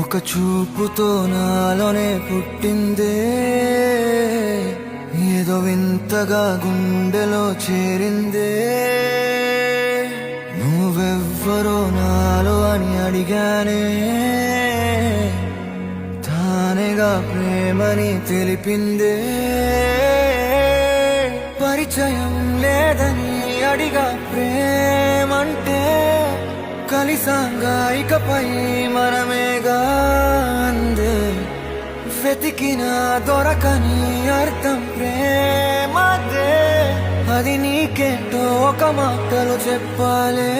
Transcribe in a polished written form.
ఒక చూపుతో నాలోనే పుట్టిందే, ఏదో వింతగా గుండెలో చేరిందే. నువ్వెవ్వరో నాలో అని అడిగానే, తానేగా ప్రేమని తెలిపిందే. పరిచయం లేదని అడిగా ప్రేమంటే, కలిసాంగా ఇకపై మనమేగా అందే. వెతికినా దొరకని అర్థం ప్రేమదే, అది నీకేంటో ఒక మాటలో చెప్పాలే.